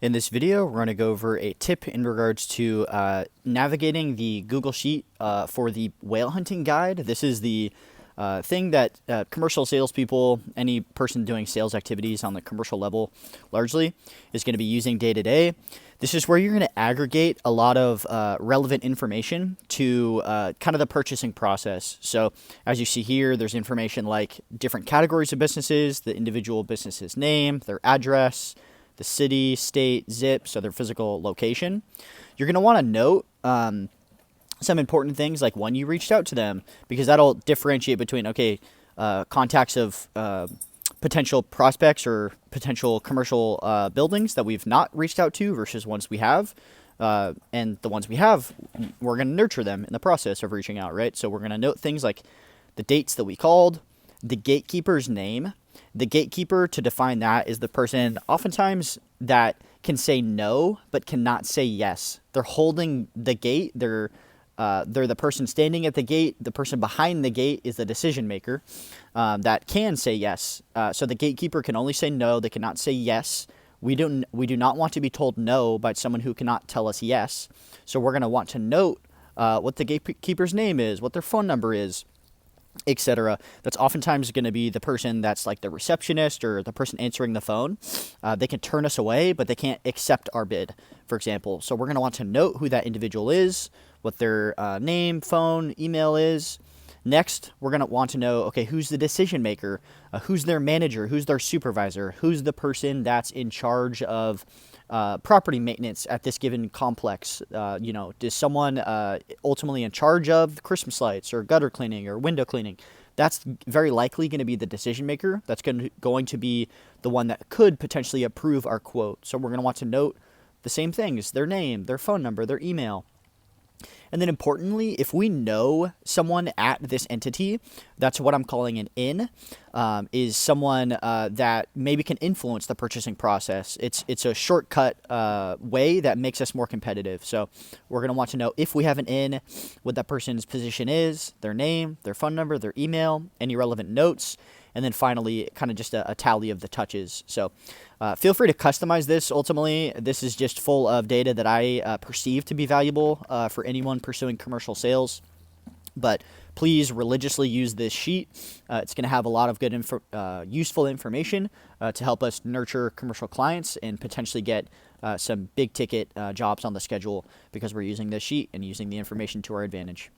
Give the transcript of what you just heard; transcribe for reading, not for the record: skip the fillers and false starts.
In this video, we're going to go over a tip in regards to navigating the Google Sheet for the whale hunting guide. This is the thing that commercial salespeople, any person doing sales activities on the commercial level largely, is going to be using day to day. This is where you're going to aggregate a lot of relevant information to kind of the purchasing process. So as you see here, there's information like different categories of businesses, the individual business's name, their address, the city, state, zip, so their physical location. You're going to want to note some important things like when you reached out to them, because that'll differentiate between, contacts of potential prospects or potential commercial buildings that we've not reached out to versus ones we have. And the ones we have, we're going to nurture them in the process of reaching out, right? So we're going to note things like the dates that we called, the gatekeeper's name. The gatekeeper, to define that, is the person oftentimes that can say no but cannot say yes. They're holding the gate. They're the person standing at the gate. The person behind the gate is the decision maker that can say yes. So the gatekeeper can only say no. They cannot say yes. We do not want to be told no by someone who cannot tell us yes. So we're going to want to note what the gatekeeper's name is, what their phone number is, etc. That's oftentimes going to be the person that's like the receptionist or the person answering the phone. They can turn us away, but they can't accept our bid, for example. So we're going to want to note who that individual is, what their name, phone, email is. Next, we're going to want to know, who's the decision maker, who's their manager, who's their supervisor, who's the person that's in charge of property maintenance at this given complex. Is someone ultimately in charge of Christmas lights or gutter cleaning or window cleaning? That's very likely going to be the decision maker. That's going to be the one that could potentially approve our quote. So we're going to want to note the same things: their name, their phone number, their email. And then importantly, if we know someone at this entity, that's what I'm calling an in, is someone that maybe can influence the purchasing process. It's a shortcut way that makes us more competitive. So we're going to want to know if we have an in, what that person's position is, their name, their phone number, their email, any relevant notes, and then finally kind of just a tally of the touches. So feel free to customize this. Ultimately, this is just full of data that I perceive to be valuable for anyone pursuing commercial sales. But please religiously use this sheet. It's going to have a lot of good useful information to help us nurture commercial clients and potentially get some big ticket jobs on the schedule, because we're using this sheet and using the information to our advantage.